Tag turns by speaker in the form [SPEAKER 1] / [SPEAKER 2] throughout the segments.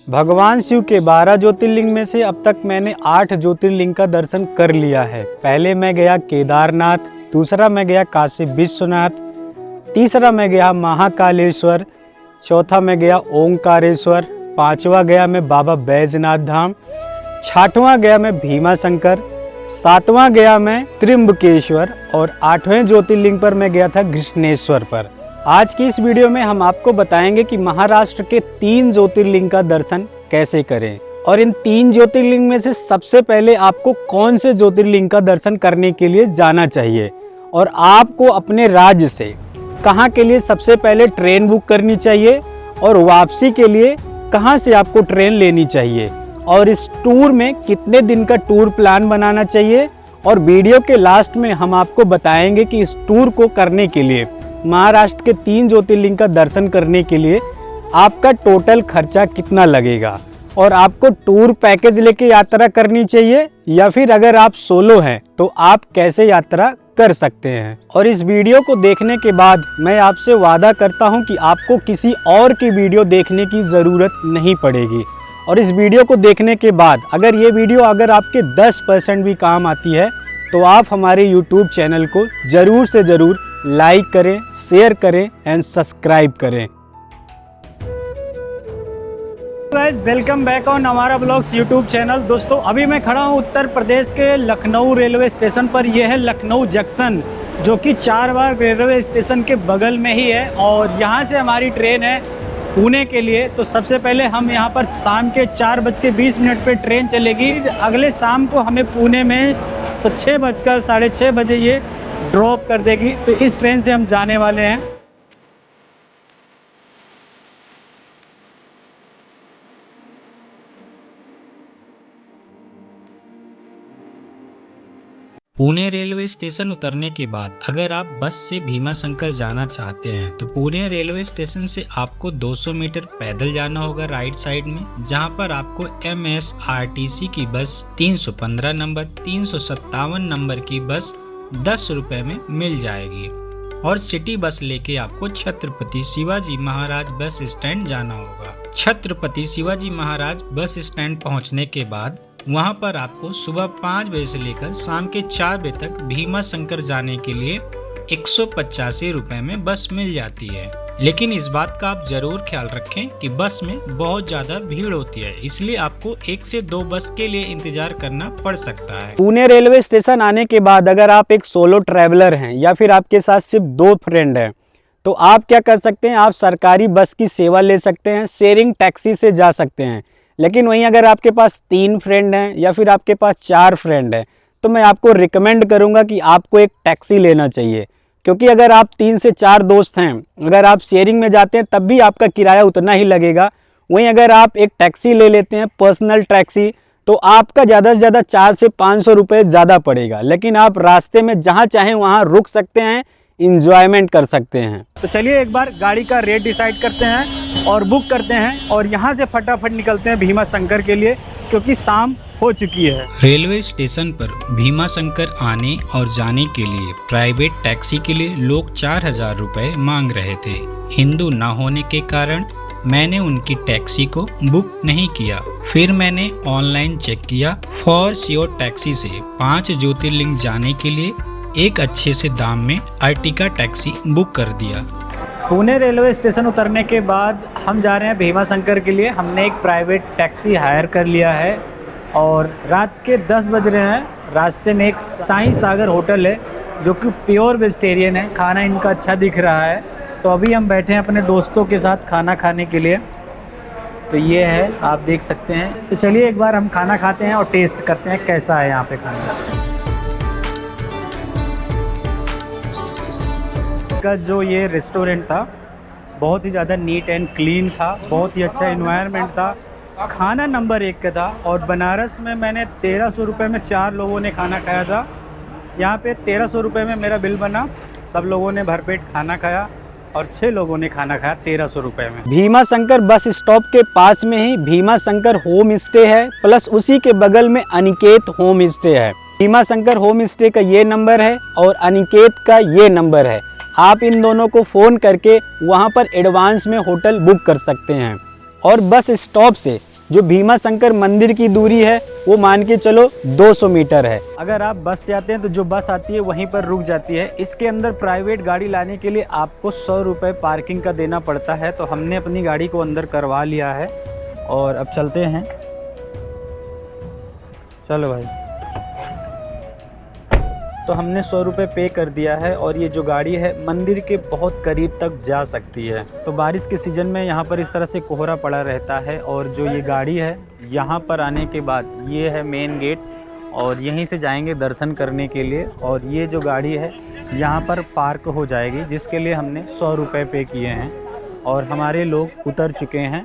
[SPEAKER 1] भगवान शिव के 12 ज्योतिर्लिंग में से अब तक मैंने 8 ज्योतिर्लिंग का दर्शन कर लिया है। पहले मैं गया केदारनाथ, दूसरा मैं गया काशी विश्वनाथ, तीसरा मैं गया महाकालेश्वर, चौथा मैं गया ओंकारेश्वर, पांचवा गया मैं बाबा बैजनाथ धाम, छठवां गया मैं भीमा शंकर, सातवां गया मैं त्र्यंबकेश्वर और 8वें ज्योतिर्लिंग पर मैं गया था घृष्णेश्वर पर। आज की इस वीडियो में हम आपको बताएंगे कि महाराष्ट्र के 3 ज्योतिर्लिंग का दर्शन कैसे करें और इन 3 ज्योतिर्लिंग में से सबसे पहले आपको कौन से ज्योतिर्लिंग का दर्शन करने के लिए जाना चाहिए और आपको अपने राज्य से कहां के लिए सबसे पहले ट्रेन बुक करनी चाहिए और वापसी के लिए कहां से आपको ट्रेन लेनी चाहिए और इस टूर में कितने दिन का टूर प्लान बनाना चाहिए। और वीडियो के लास्ट में हम आपको बताएंगे कि इस टूर को करने के लिए, महाराष्ट्र के 3 ज्योतिर्लिंग का दर्शन करने के लिए आपका टोटल खर्चा कितना लगेगा और आपको टूर पैकेज लेके यात्रा करनी चाहिए या फिर अगर आप सोलो हैं तो आप कैसे यात्रा कर सकते हैं। और इस वीडियो को देखने के बाद मैं आपसे वादा करता हूं कि आपको किसी और की वीडियो देखने की ज़रूरत नहीं पड़ेगी। और इस वीडियो को देखने के बाद अगर ये वीडियो आपके 10% भी काम आती है तो आप हमारे YouTube चैनल को ज़रूर से ज़रूर लाइक करें, शेयर करें एंड सब्सक्राइब करें। गाइस, वेलकम बैक ऑन हमारा ब्लॉग्स यूट्यूब चैनल। दोस्तों, अभी मैं खड़ा हूँ उत्तर प्रदेश के लखनऊ रेलवे स्टेशन पर। यह है लखनऊ जंक्शन, जो कि 4 बार रेलवे स्टेशन के बगल में ही है और यहाँ से हमारी ट्रेन है पुणे के लिए। तो सबसे पहले हम यहाँ पर शाम के 4:20 पे ट्रेन चलेगी। अगले शाम को हमें पुणे में 6:30 बजे ये ड्रॉप कर देगी। तो इस ट्रेन से हम जाने वाले हैं।
[SPEAKER 2] पुणे रेलवे स्टेशन उतरने के बाद अगर आप बस से भीमा शंकर जाना चाहते हैं तो पुणे रेलवे स्टेशन से आपको 200 मीटर पैदल जाना होगा राइट साइड में, जहां पर आपको MSRTC की बस 315 नंबर, 357 नंबर की बस 10 रुपए में मिल जाएगी और सिटी बस लेके आपको छत्रपति शिवाजी महाराज बस स्टैंड जाना होगा। छत्रपति शिवाजी महाराज बस स्टैंड पहुंचने के बाद वहां पर आपको सुबह 5 बजे से लेकर शाम के 4 बजे तक भीमा शंकर जाने के लिए 185 रुपए में बस मिल जाती है। लेकिन इस बात का आप जरूर ख्याल रखें कि बस में बहुत ज्यादा भीड़ होती है, इसलिए आपको 1 से 2 बस के लिए इंतजार करना पड़ सकता है।
[SPEAKER 1] पुणे रेलवे स्टेशन आने के बाद अगर आप एक सोलो ट्रैवलर हैं या फिर आपके साथ सिर्फ 2 फ्रेंड हैं तो आप क्या कर सकते हैं, आप सरकारी बस की सेवा ले सकते हैं, शेयरिंग टैक्सी से जा सकते हैं। लेकिन वहीं अगर आपके पास 3 फ्रेंड हैं या फिर आपके पास 4 फ्रेंड हैं तो मैं आपको रिकमेंड करूंगा कि आपको एक टैक्सी लेना चाहिए, क्योंकि अगर आप 3 से 4 दोस्त हैं, अगर आप शेयरिंग में जाते हैं तब भी आपका किराया उतना ही लगेगा। वहीं अगर आप एक टैक्सी ले लेते हैं, पर्सनल टैक्सी, तो आपका ज़्यादा से ज़्यादा 400 से 500 रुपये ज़्यादा पड़ेगा। लेकिन आप रास्ते में जहाँ चाहें वहाँ रुक सकते हैं, इंजॉयमेंट कर सकते हैं। तो चलिए एक बार गाड़ी का रेट डिसाइड करते हैं और बुक करते हैं और यहाँ से फटाफट निकलते हैं भीमा शंकर के लिए, क्योंकि शाम हो चुकी है।
[SPEAKER 2] रेलवे स्टेशन पर भीमा शंकर आने और जाने के लिए प्राइवेट टैक्सी के लिए लोग 4000 रुपए मांग रहे थे। हिंदू न होने के कारण मैंने उनकी टैक्सी को बुक नहीं किया। फिर मैंने ऑनलाइन चेक किया। फॉर श्योर टैक्सी से 5 ज्योतिर्लिंग जाने के लिए एक अच्छे से दाम में अर्टिगा टैक्सी बुक कर दिया।
[SPEAKER 1] पुणे रेलवे स्टेशन उतरने के बाद हम जा रहे हैं भीमा शंकर के लिए। हमने एक प्राइवेट टैक्सी हायर कर लिया है और रात के 10 बज रहे हैं। रास्ते में एक साईं सागर होटल है जो कि प्योर वेजिटेरियन है, खाना इनका अच्छा दिख रहा है। तो अभी हम बैठे हैं अपने दोस्तों के साथ खाना खाने के लिए। तो ये है, आप देख सकते हैं। तो चलिए एक बार हम खाना खाते हैं और टेस्ट करते हैं कैसा है यहाँ पे खाना। का जो ये रेस्टोरेंट था बहुत ही ज़्यादा नीट एंड क्लीन था, बहुत ही अच्छा इन्वायरमेंट था, खाना नंबर 1 का था। और बनारस में मैंने 1300 रुपये में 4 लोगों ने खाना खाया था। यहाँ पे 1300 रुपये में मेरा बिल बना, सब लोगों ने भरपेट खाना खाया और 6 लोगों ने खाना खाया 1300 रुपये में। भीमा शंकर बस स्टॉप के पास में ही भीमा शंकर होम स्टे है, प्लस उसी के बगल में अनिकेत होम स्टे है। भीमा शंकर होम स्टे का ये नंबर है और अनिकेत का ये नंबर है। आप इन दोनों को फ़ोन करके वहाँ पर एडवांस में होटल बुक कर सकते हैं। और बस स्टॉप से जो भीमा शंकर मंदिर की दूरी है वो मान के चलो 200 मीटर है। अगर आप बस से आते हैं तो जो बस आती है वहीं पर रुक जाती है। इसके अंदर प्राइवेट गाड़ी लाने के लिए आपको 100 रुपये पार्किंग का देना पड़ता है। तो हमने अपनी गाड़ी को अंदर करवा लिया है और अब चलते हैं। चलो भाई, तो हमने 100 रुपये पे कर दिया है और ये जो गाड़ी है मंदिर के बहुत करीब तक जा सकती है। तो बारिश के सीज़न में यहाँ पर इस तरह से कोहरा पड़ा रहता है और जो ये गाड़ी है यहाँ पर आने के बाद ये है मेन गेट और यहीं से जाएंगे दर्शन करने के लिए। और ये जो गाड़ी है यहाँ पर पार्क हो जाएगी, जिसके लिए हमने 100 रुपये पे किए हैं और हमारे लोग उतर चुके हैं।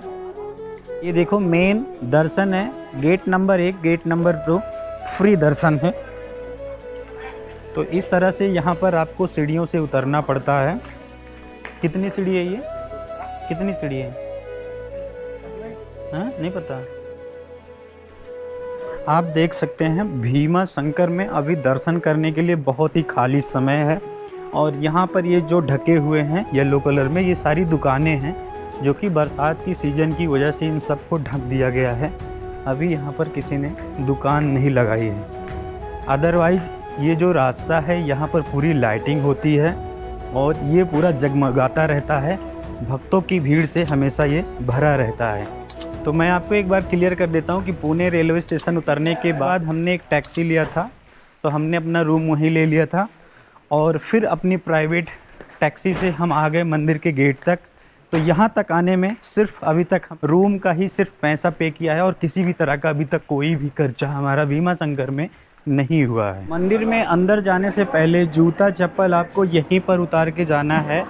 [SPEAKER 1] ये देखो मेन दर्शन है, gate number 1, gate number 2 free दर्शन है। तो इस तरह से यहाँ पर आपको सीढ़ियों से उतरना पड़ता है। कितनी सीढ़ी है ये? कितनी सीढ़ी है? हाँ, नहीं पता। आप देख सकते हैं भीमा शंकर में अभी दर्शन करने के लिए बहुत ही खाली समय है और यहाँ पर ये जो ढके हुए हैं येलो कलर में, ये सारी दुकानें हैं जो कि बरसात की सीज़न की वजह से इन सबको ढक दिया गया है। अभी यहाँ पर किसी ने दुकान नहीं लगाई है। अदरवाइज़ ये जो रास्ता है यहाँ पर पूरी लाइटिंग होती है और ये पूरा जगमगाता रहता है। भक्तों की भीड़ से हमेशा ये भरा रहता है। तो मैं आपको एक बार क्लियर कर देता हूँ कि पुणे रेलवे स्टेशन उतरने के बाद हमने एक टैक्सी लिया था, तो हमने अपना रूम वहीं ले लिया था और फिर अपनी प्राइवेट टैक्सी से हम आ गए मंदिर के गेट तक। तो यहाँ तक आने में सिर्फ अभी तक रूम का ही सिर्फ पैसा पे किया है और किसी भी तरह का अभी तक कोई भी खर्चा हमारा भीमा शंकर में नहीं हुआ है। मंदिर में अंदर जाने से पहले जूता चप्पल आपको यहीं पर उतार के जाना है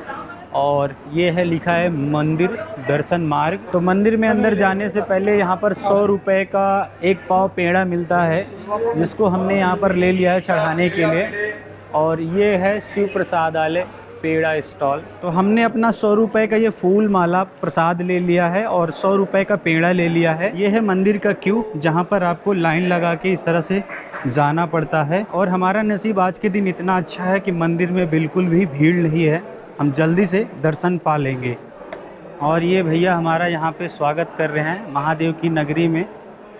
[SPEAKER 1] और ये है लिखा है मंदिर दर्शन मार्ग। तो मंदिर में अंदर जाने से पहले यहाँ पर 100 रुपये का एक पाव पेड़ा मिलता है, जिसको हमने यहाँ पर ले लिया है चढ़ाने के लिए। और ये है शिव प्रसादालय पेड़ा स्टॉल। तो हमने अपना 100 रुपये का ये फूल माला प्रसाद ले लिया है और 100 रुपये का पेड़ा ले लिया है। ये है मंदिर का क्यू, जहाँ पर आपको लाइन लगा के इस तरह से जाना पड़ता है। और हमारा नसीब आज के दिन इतना अच्छा है कि मंदिर में बिल्कुल भी भीड़ नहीं है, हम जल्दी से दर्शन पा लेंगे। और ये भैया हमारा यहाँ पे स्वागत कर रहे हैं महादेव की नगरी में।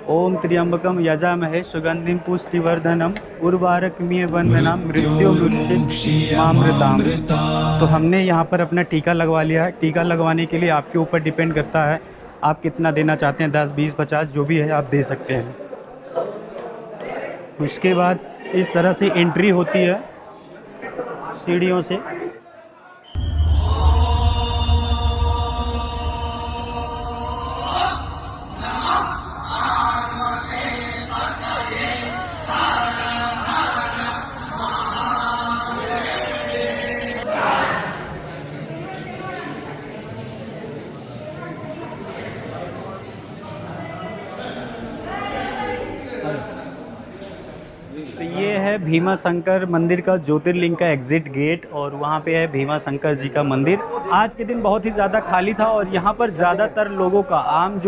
[SPEAKER 1] ओम त्र्यंबकम यजामहे सुगंधिम पुष्टिवर्धनम उर्वारुकमिव बंधनम मृत्युर्मुक्षीयमामृताम। तो हमने यहाँ पर अपना टीका लगवा लिया है। टीका लगवाने के लिए आपके ऊपर डिपेंड करता है आप कितना देना चाहते हैं, 10, 20, 50 जो भी है आप दे सकते हैं। उसके बाद इस तरह से एंट्री होती है सीढ़ियों से। तो ये है भीमा शंकर मंदिर का ज्योतिर्लिंग का एग्जिट गेट और वहाँ पे है भीमा शंकर जी का मंदिर। आज के दिन बहुत ही ज़्यादा खाली था और यहाँ पर ज़्यादातर लोगों का आम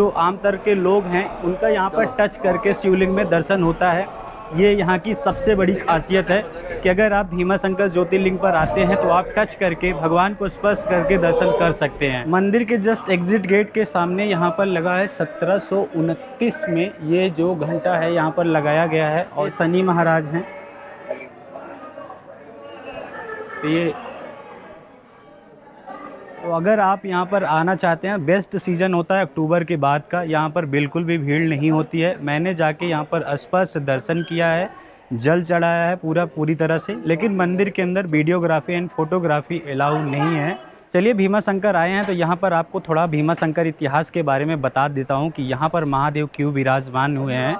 [SPEAKER 1] तर के लोग हैं उनका यहाँ पर टच करके शिवलिंग में दर्शन होता है। ये यहाँ की सबसे बड़ी खासियत है कि अगर आप भीमा शंकर ज्योतिर्लिंग पर आते हैं तो आप टच करके भगवान को स्पर्श करके दर्शन कर सकते हैं। मंदिर के जस्ट एग्जिट गेट के सामने यहाँ पर लगा है 1729 में ये जो घंटा है यहाँ पर लगाया गया है और शनि महाराज हैं। तो अगर आप यहाँ पर आना चाहते हैं, बेस्ट सीज़न होता है अक्टूबर के बाद का। यहाँ पर बिल्कुल भी भीड़ नहीं होती है। मैंने जाके यहाँ पर स्पर्श दर्शन किया है, जल चढ़ाया है पूरी तरह से। लेकिन मंदिर के अंदर वीडियोग्राफी एंड फोटोग्राफी अलाउ नहीं है। चलिए भीमा शंकर आए हैं तो यहाँ पर आपको थोड़ा भीमा शंकर इतिहास के बारे में बता देता हूँ कि यहाँ पर महादेव क्यों विराजमान हुए हैं।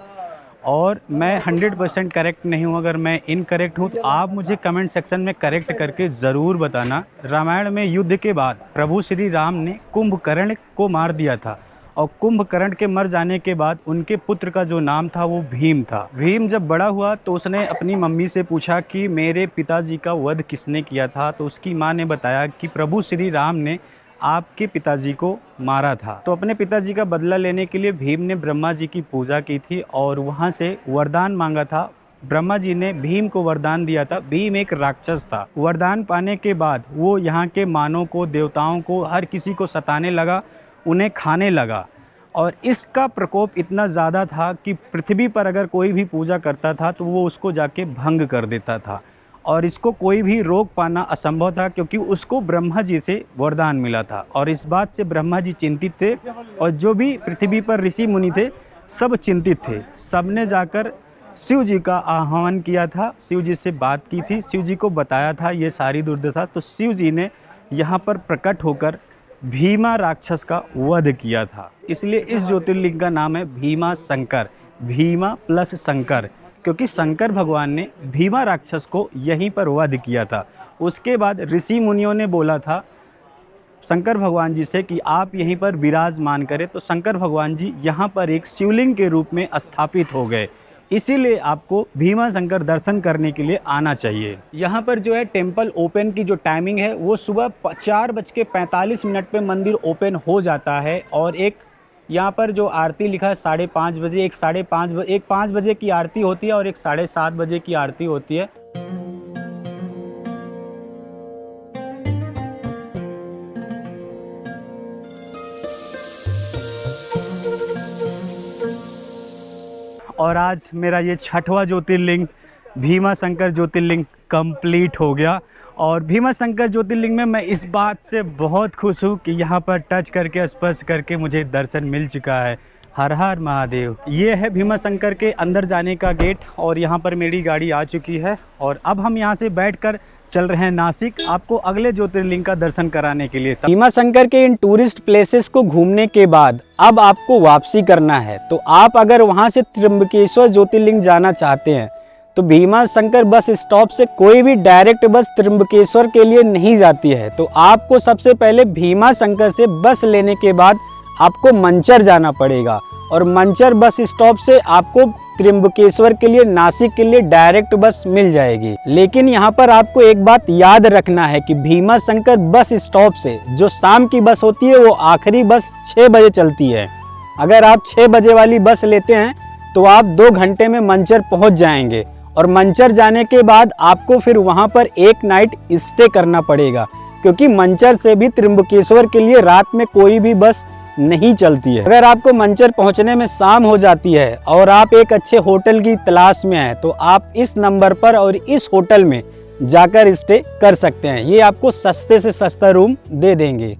[SPEAKER 1] और मैं 100% करेक्ट नहीं हूँ, अगर मैं इनकरेक्ट हूँ तो आप मुझे कमेंट सेक्शन में करेक्ट करके ज़रूर बताना। रामायण में युद्ध के बाद प्रभु श्री राम ने कुंभकर्ण को मार दिया था और कुंभकर्ण के मर जाने के बाद उनके पुत्र का जो नाम था वो भीम था। भीम जब बड़ा हुआ तो उसने अपनी मम्मी से पूछा कि मेरे पिताजी का वध किसने किया था। तो उसकी माँ ने बताया कि प्रभु श्री राम ने आपके पिताजी को मारा था। तो अपने पिताजी का बदला लेने के लिए भीम ने ब्रह्मा जी की पूजा की थी और वहाँ से वरदान मांगा था। ब्रह्मा जी ने भीम को वरदान दिया था। भीम एक राक्षस था। वरदान पाने के बाद वो यहाँ के मानव को, देवताओं को, हर किसी को सताने लगा, उन्हें खाने लगा और इसका प्रकोप इतना ज़्यादा था कि पृथ्वी पर अगर कोई भी पूजा करता था तो वो उसको जाके भंग कर देता था, और इसको कोई भी रोक पाना असंभव था, क्योंकि उसको ब्रह्मा जी से वरदान मिला था। और इस बात से ब्रह्मा जी चिंतित थे, और जो भी पृथ्वी पर ऋषि मुनि थे सब चिंतित थे। सब ने जाकर शिव जी का आह्वान किया था, शिव जी से बात की थी, शिव जी को बताया था ये सारी दुर्दशा। तो शिव जी ने यहाँ पर प्रकट होकर भीमा राक्षस का वध किया था। इसलिए इस ज्योतिर्लिंग का नाम है भीमा शंकर, भीमा प्लस शंकर, क्योंकि शंकर भगवान ने भीमा राक्षस को यहीं पर वध किया था। उसके बाद ऋषि मुनियों ने बोला था शंकर भगवान जी से कि आप यहीं पर विराजमान करें, तो शंकर भगवान जी यहाँ पर एक शिवलिंग के रूप में स्थापित हो गए। इसीलिए आपको भीमा शंकर दर्शन करने के लिए आना चाहिए। यहाँ पर जो है टेम्पल ओपन की जो टाइमिंग है वो सुबह 4:45 पे मंदिर ओपन हो जाता है। और एक यहाँ पर जो आरती लिखा है 5:30 बजे, एक 5 बजे की आरती होती है और एक 7:30 बजे की आरती होती है। और आज मेरा ये 6वां ज्योतिर्लिंग भीमा शंकर ज्योतिर्लिंग कंप्लीट हो गया। और भीमा शंकर ज्योतिर्लिंग में मैं इस बात से बहुत खुश हूँ कि यहाँ पर टच करके स्पर्श करके मुझे दर्शन मिल चुका है। हर हर महादेव। ये है भीमा शंकर के अंदर जाने का गेट, और यहाँ पर मेरी गाड़ी आ चुकी है। और अब हम यहाँ से बैठकर चल रहे हैं नासिक, आपको अगले ज्योतिर्लिंग का दर्शन कराने के लिए। भीमा शंकर के इन टूरिस्ट प्लेसेस को घूमने के बाद अब आपको वापसी करना है। तो आप अगर वहां से त्र्यंबकेश्वर ज्योतिर्लिंग जाना चाहते हैं तो भीमा शंकर बस स्टॉप से कोई भी डायरेक्ट बस त्र्यंबकेश्वर के लिए नहीं जाती है। तो आपको सबसे पहले भीमा शंकर से बस लेने के बाद आपको मंचर जाना पड़ेगा, और मंचर बस स्टॉप से आपको त्र्यंबकेश्वर के लिए, नासिक के लिए डायरेक्ट बस मिल जाएगी। लेकिन यहाँ पर आपको एक बात याद रखना है कि भीमा शंकर बस स्टॉप से जो शाम की बस होती है वो आखिरी बस 6 बजे चलती है। अगर आप 6 बजे वाली बस लेते हैं तो आप 2 घंटे में मंचर पहुँच जाएंगे, और मंचर जाने के बाद आपको फिर वहाँ पर एक नाइट स्टे करना पड़ेगा, क्योंकि मंचर से भी त्र्यंबकेश्वर के लिए रात में कोई भी बस नहीं चलती है। अगर आपको मंचर पहुंचने में शाम हो जाती है और आप एक अच्छे होटल की तलाश में हैं तो आप इस नंबर पर और इस होटल में जाकर स्टे कर सकते हैं। ये आपको सस्ते से सस्ता रूम दे देंगे।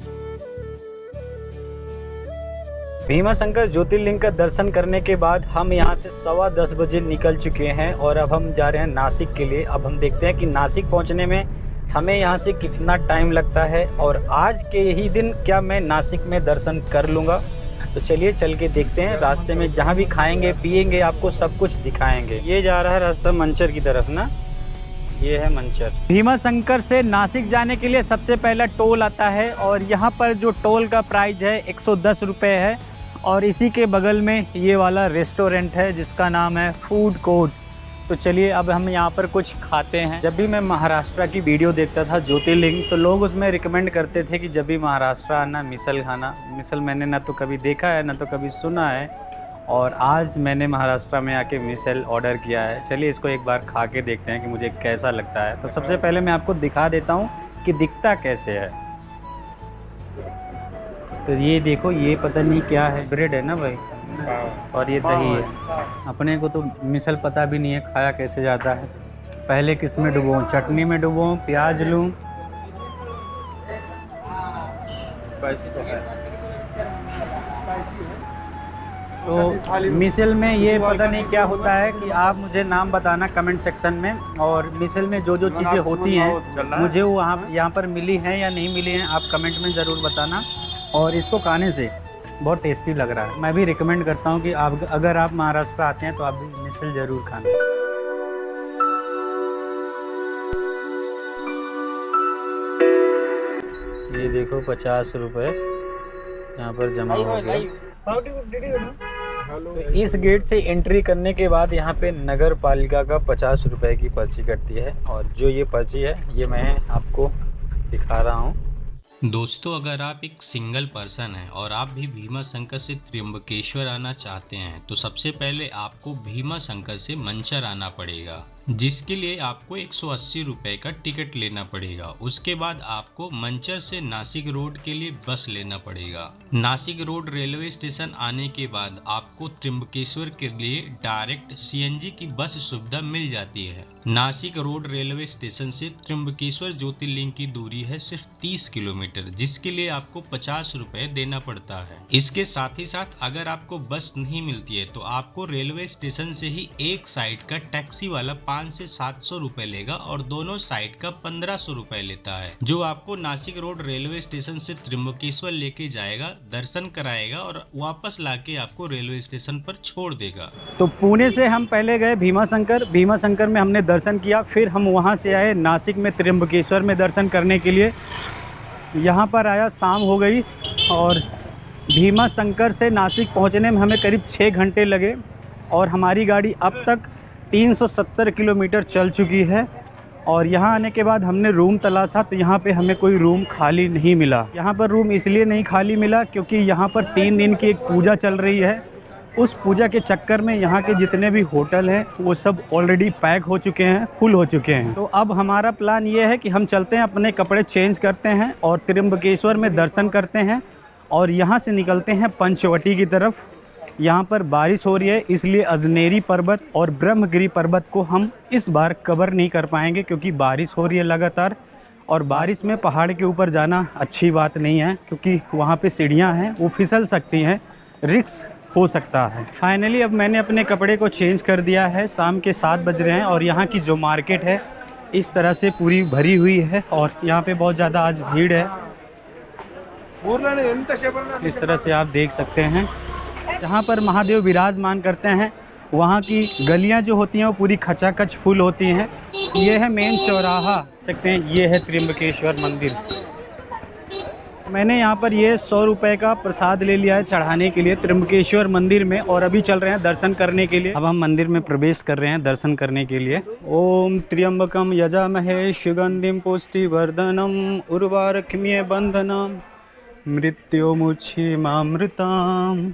[SPEAKER 1] भीमा शंकर ज्योतिर्लिंग का दर्शन करने के बाद हम यहाँ से 10:15 बजे निकल चुके हैं, और अब हम जा रहे हैं नासिक के लिए। अब हम देखते हैं कि नासिक पहुँचने में हमें यहाँ से कितना टाइम लगता है, और आज के ही दिन क्या मैं नासिक में दर्शन कर लूँगा। तो चलिए चल के देखते हैं। रास्ते में जहाँ भी खाएंगे पिएंगे आपको सब कुछ दिखाएंगे। ये जा रहा है रास्ता मंचर की तरफ ना, ये है मंचर। भीमा शंकर से नासिक जाने के लिए सबसे पहला टोल आता है, और यहाँ पर जो टोल का प्राइस है 110 रुपये है। और इसी के बगल में ये वाला रेस्टोरेंट है जिसका नाम है फूड कोर्ट। तो चलिए अब हम यहाँ पर कुछ खाते हैं। जब भी मैं महाराष्ट्र की वीडियो देखता था ज्योतिर्लिंग, तो लोग उसमें रिकमेंड करते थे कि जब भी महाराष्ट्र आना मिसल खाना। मिसल मैंने ना तो कभी देखा है ना तो कभी सुना है, और आज मैंने महाराष्ट्र में आके मिसल ऑर्डर किया है। चलिए इसको एक बार खा के देखते हैं कि मुझे कैसा लगता है। तो सबसे पहले मैं आपको दिखा देता हूँ कि दिखता कैसे है। तो ये देखो, ये पता नहीं क्या है, ब्रेड है ना भाई, और ये दही है। अपने को तो मिसल पता भी नहीं है खाया कैसे जाता है। पहले किस में डुबों, चटनी में डुबों, प्याज लूँ। तो मिसल में ये पता नहीं क्या होता है कि आप मुझे नाम बताना कमेंट सेक्शन में। और मिसल में जो जो चीज़ें होती हैं मुझे वो यहाँ पर मिली हैं या नहीं मिली हैं आप कमेंट में ज़रूर बताना। और इसको खाने से बहुत टेस्टी लग रहा है। मैं भी रिकमेंड करता हूँ कि आप अगर आप महाराष्ट्र आते हैं तो आप भी मिसल ज़रूर खाना। ये देखो 50 रुपये यहाँ पर जमा हो गया। तो इस गेट से एंट्री करने के बाद यहाँ पे नगर पालिका का 50 रुपये की पर्ची कटती है, और जो ये पर्ची है ये मैं आपको दिखा रहा हूँ।
[SPEAKER 2] दोस्तों, अगर आप एक सिंगल पर्सन हैं और आप भी भीमा शंकर से त्र्यंबकेश्वर आना चाहते हैं तो सबसे पहले आपको भीमा शंकर से मंचर आना पड़ेगा। जिसके लिए आपको 180 रुपये का टिकट लेना पड़ेगा। उसके बाद आपको मंचर से नासिक रोड के लिए बस लेना पड़ेगा। नासिक रोड रेलवे स्टेशन आने के बाद आपको त्र्यंबकेश्वर के लिए डायरेक्ट सीएनजी की बस सुविधा मिल जाती है। नासिक रोड रेलवे स्टेशन से त्र्यंबकेश्वर ज्योतिर्लिंग की दूरी है सिर्फ 30 किलोमीटर, जिसके लिए आपको 50 रुपये देना पड़ता है। इसके साथ ही साथ अगर आपको बस नहीं मिलती है तो आपको रेलवे स्टेशन से ही एक साइड का टैक्सी वाला 500 से 700 रुपए लेगा और दोनों साइड का 1500 रुपए लेता है, जो आपको नासिक रोड रेलवे स्टेशन से त्र्यंबकेश्वर लेके जाएगा, दर्शन कराएगा और वापस लाके आपको रेलवे स्टेशन पर छोड़ देगा।
[SPEAKER 1] तो पुणे से हम पहले गए भीमाशंकर में हमने दर्शन किया, फिर हम वहाँ से आए नासिक में त्र्यंबकेश्वर में दर्शन करने के लिए। यहाँ पर आया शाम हो गई और भीमाशंकर से नासिक पहुँचने में हमें करीब 6 घंटे लगे और हमारी गाड़ी अब तक 370 किलोमीटर चल चुकी है। और यहाँ आने के बाद हमने रूम तलाशा तो यहाँ पे हमें कोई रूम खाली नहीं मिला। यहाँ पर रूम इसलिए नहीं खाली मिला क्योंकि यहाँ पर 3 दिन की एक पूजा चल रही है। उस पूजा के चक्कर में यहाँ के जितने भी होटल हैं वो सब ऑलरेडी पैक हो चुके हैं, फुल हो चुके हैं। तो अब हमारा प्लान ये है कि हम चलते हैं, अपने कपड़े चेंज करते हैं और त्र्यंबकेश्वर में दर्शन करते हैं और यहाँ से निकलते हैं पंचवटी की तरफ। यहाँ पर बारिश हो रही है इसलिए अजनेरी पर्वत और ब्रह्मगिरी पर्वत को हम इस बार कवर नहीं कर पाएंगे क्योंकि बारिश हो रही है लगातार, और बारिश में पहाड़ के ऊपर जाना अच्छी बात नहीं है क्योंकि वहाँ पे सीढ़ियाँ हैं, वो फिसल सकती हैं, रिस्क हो सकता है। फाइनली अब मैंने अपने कपड़े को चेंज कर दिया है। शाम के 7 बज रहे हैं और यहाँ की जो मार्केट है इस तरह से पूरी भरी हुई है और यहाँ पे बहुत ज़्यादा आज भीड़ है। इस तरह से आप देख सकते हैं जहाँ पर महादेव विराजमान करते हैं वहाँ की गलियाँ जो होती हैं वो पूरी खचाखच फुल होती हैं। ये है मेन चौराहा, सकते हैं ये है त्र्यंबकेश्वर मंदिर। मैंने यहाँ पर ये 100 रुपये का प्रसाद ले लिया है चढ़ाने के लिए त्र्यंबकेश्वर मंदिर में और अभी चल रहे हैं दर्शन करने के लिए। अब हम मंदिर में प्रवेश कर रहे हैं दर्शन करने के लिए। ओम त्र्यंबकम यजामहे सुगंधिम पुष्टिवर्धनम उर्वारुकमिव बंधनम मृत्युमुक्षीमामृताम्।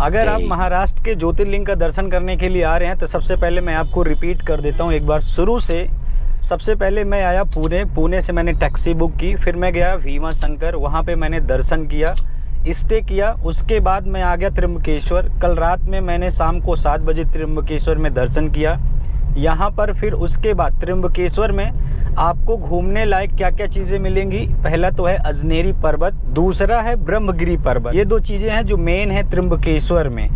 [SPEAKER 1] अगर आप महाराष्ट्र के ज्योतिर्लिंग का दर्शन करने के लिए आ रहे हैं तो सबसे पहले मैं आपको रिपीट कर देता हूँ एक बार शुरू से। सबसे पहले मैं आया पुणे से मैंने टैक्सी बुक की, फिर मैं गया भीमाशंकर, वहाँ पे मैंने दर्शन किया, स्टे किया। उसके बाद मैं आ गया त्र्यंबकेश्वर। कल रात में मैंने शाम को 7 बजे त्र्यंबकेश्वर में दर्शन किया यहाँ पर। फिर उसके बाद त्र्यंबकेश्वर में आपको घूमने लायक क्या क्या चीज़ें मिलेंगी, पहला तो है अजनेरी पर्वत, दूसरा है ब्रह्मगिरी पर्वत। ये 2 चीज़ें हैं जो मेन है त्र्यंबकेश्वर में।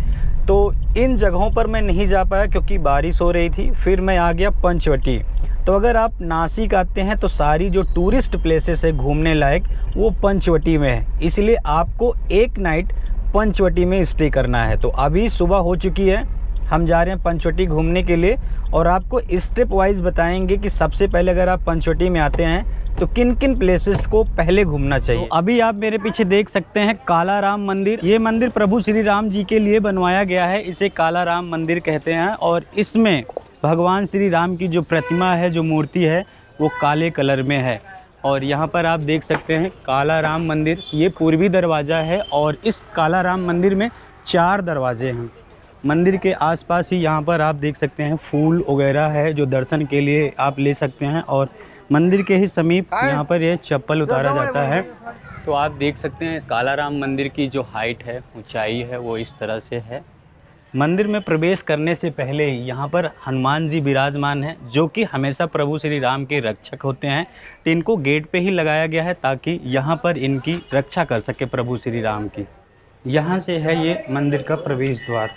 [SPEAKER 1] तो इन जगहों पर मैं नहीं जा पाया क्योंकि बारिश हो रही थी। फिर मैं आ गया पंचवटी। तो अगर आप नासिक आते हैं तो सारी जो टूरिस्ट प्लेसेस है घूमने लायक वो पंचवटी में है, इसलिए आपको एक नाइट पंचवटी में स्टे करना है। तो अभी सुबह हो चुकी है, हम जा रहे हैं पंचवटी घूमने के लिए और आपको स्टेप वाइज बताएंगे कि सबसे पहले अगर आप पंचवटी में आते हैं तो किन किन प्लेसेस को पहले घूमना चाहिए। तो अभी आप मेरे पीछे देख सकते हैं काला राम मंदिर। ये मंदिर प्रभु श्री राम जी के लिए बनवाया गया है, इसे काला राम मंदिर कहते हैं। और इसमें भगवान श्री राम की जो प्रतिमा है, जो मूर्ति है, वो काले कलर में है। और यहाँ पर आप देख सकते हैं काला राम मंदिर, ये पूर्वी दरवाज़ा है और इस काला राम मंदिर में 4 दरवाजे हैं। मंदिर के आसपास ही यहाँ पर आप देख सकते हैं फूल वगैरह है जो दर्शन के लिए आप ले सकते हैं। और मंदिर के ही समीप यहाँ पर ये चप्पल उतारा जाता है। तो आप देख सकते हैं इस काला राम मंदिर की जो हाइट है, ऊंचाई है, वो इस तरह से है। मंदिर में प्रवेश करने से पहले ही यहाँ पर हनुमान जी विराजमान हैं, जो कि हमेशा प्रभु श्री राम के रक्षक होते हैं। तो इनको गेट पे ही लगाया गया है ताकि यहाँ पर इनकी रक्षा कर सके प्रभु श्री राम की। यहाँ से है ये मंदिर का प्रवेश द्वार।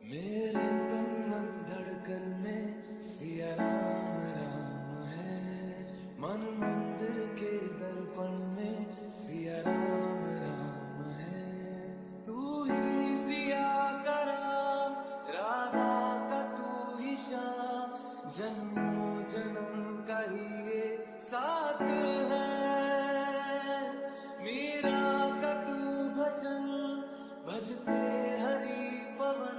[SPEAKER 3] मेरे तन मन धड़कन में सिया राम राम है, मन मंदिर के दर्पण में सिया राम राम है। तू ही सिया का राम, राधा का तू ही श्याम, जन्मों जन्म का ही ये साथ है। मीरा का तू भजन भजते हरि पवन,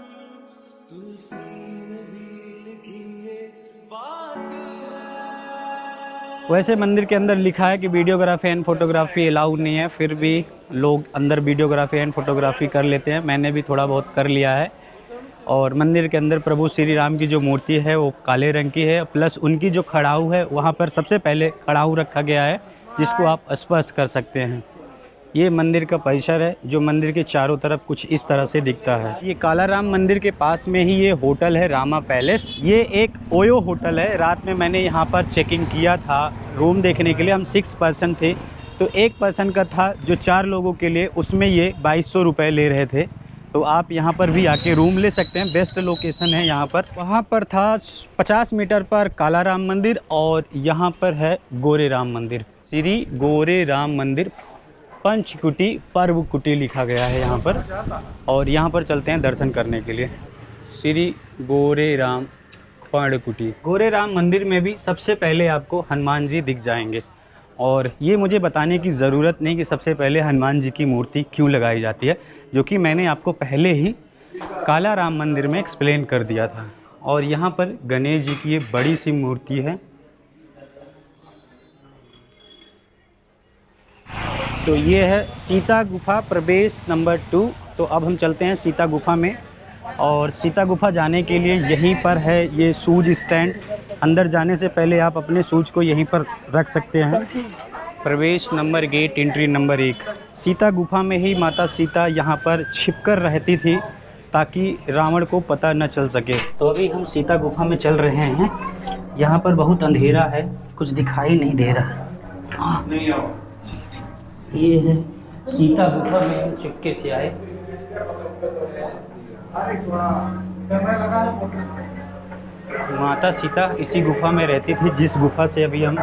[SPEAKER 3] तुलसी में भी लिखी ये बात है।
[SPEAKER 1] वैसे मंदिर के अंदर लिखा है कि वीडियोग्राफी एंड फोटोग्राफी अलाउड नहीं है, फिर भी लोग अंदर वीडियोग्राफी एंड फोटोग्राफी कर लेते हैं। मैंने भी थोड़ा बहुत कर लिया है। और मंदिर के अंदर प्रभु श्री राम की जो मूर्ति है वो काले रंग की है, प्लस उनकी जो खड़ाऊ है वहाँ पर सबसे पहले खड़ाऊ रखा गया है, जिसको आप स्पर्श कर सकते हैं। ये मंदिर का परिसर है, जो मंदिर के चारों तरफ कुछ इस तरह से दिखता है। ये कालाराम मंदिर के पास में ही ये होटल है रामा पैलेस। ये एक ओयो होटल है। रात में मैंने यहाँ पर चेकिंग किया था रूम देखने के लिए। हम 6 पर्सन थे, तो एक पर्सन का था जो 4 लोगों के लिए, उसमें ये 2200 रुपये ले रहे थे। तो आप यहाँ पर भी आके रूम ले सकते हैं। बेस्ट लोकेशन है यहाँ पर। वहाँ पर था 50 मीटर पर कालाराम मंदिर, और यहाँ पर है गोरे राम मंदिर। श्री गोरे राम मंदिर पंचकुटी पर्वकुटी लिखा गया है यहाँ पर। और यहाँ पर चलते हैं दर्शन करने के लिए। श्री गोरे राम पर्वकुटी। गोरे राम मंदिर में भी सबसे पहले आपको हनुमान जी दिख जाएंगे। और ये मुझे बताने की ज़रूरत नहीं कि सबसे पहले हनुमान जी की मूर्ति क्यों लगाई जाती है, जो कि मैंने आपको पहले ही कालाराम मंदिर में एक्सप्लेन कर दिया था। और यहाँ पर गणेश जी की ये बड़ी सी मूर्ति है। तो ये है सीता गुफा प्रवेश नंबर 2। तो अब हम चलते हैं सीता गुफा में। और सीता गुफा जाने के लिए यहीं पर है ये शूज स्टैंड। अंदर जाने से पहले आप अपने शूज को यहीं पर रख सकते हैं। प्रवेश number gate entry number 1। Sita गुफा में ही माता सीता यहाँ पर छिपकर रहती थी ताकि रावण को पता न चल सके। तो अभी हम सीता गुफा में चल रहे हैं। यहाँ पर बहुत अंधेरा है, कुछ दिखाई नहीं दे रहा। ये है सीता गुफा में हम चुपके से आए। माता सीता इसी गुफा में रहती थी जिस गुफा से अभी हम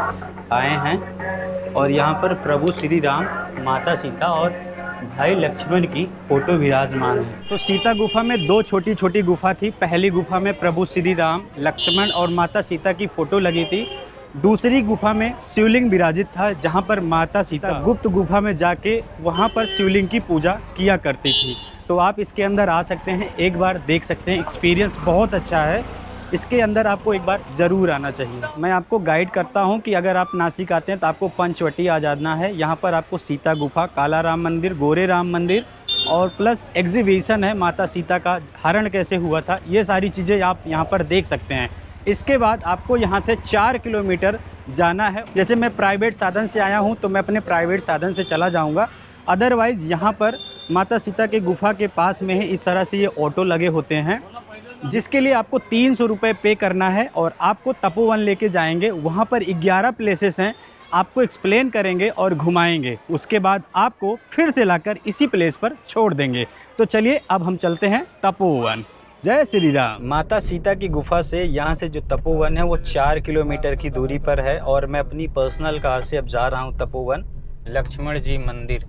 [SPEAKER 1] आए हैं। और यहाँ पर प्रभु श्री राम, माता सीता और भाई लक्ष्मण की फोटो विराजमान है। तो सीता गुफा में 2 छोटी छोटी गुफा थी। पहली गुफा में प्रभु श्री राम, लक्ष्मण और माता सीता की फोटो लगी थी। दूसरी गुफा में शिवलिंग विराजित था, जहाँ पर माता सीता गुप्त गुफा में जाके वहाँ पर शिवलिंग की पूजा किया करती थी। तो आप इसके अंदर आ सकते हैं, एक बार देख सकते हैं। एक्सपीरियंस बहुत अच्छा है। इसके अंदर आपको एक बार ज़रूर आना चाहिए। मैं आपको गाइड करता हूं कि अगर आप नासिक आते हैं तो आपको पंचवटी आ जाना है। यहाँ पर आपको सीता गुफा, कालाराम मंदिर, गोरे राम मंदिर और प्लस एग्जीबिशन है माता सीता का हरण कैसे हुआ था, ये सारी चीज़ें आप यहाँ पर देख सकते हैं। इसके बाद आपको यहाँ से 4 किलोमीटर जाना है। जैसे मैं प्राइवेट साधन से आया हूँ तो मैं अपने प्राइवेट साधन से चला जाऊँगा। अदरवाइज़ यहाँ पर माता सीता के गुफा के पास में ही इस तरह से ये ऑटो लगे होते हैं, जिसके लिए आपको 300 रुपये पे करना है और आपको तपोवन लेके जाएंगे। वहाँ पर 11 प्लेसेस हैं, आपको एक्सप्लेन करेंगे और घुमाएंगे। उसके बाद आपको फिर से लाकर इसी प्लेस पर छोड़ देंगे। तो चलिए अब हम चलते हैं तपोवन। जय श्री राम। माता सीता की गुफा से यहाँ से जो तपोवन है वो 4 किलोमीटर की दूरी पर है और मैं अपनी पर्सनल कार से अब जा रहा हूँ तपोवन लक्ष्मण जी मंदिर।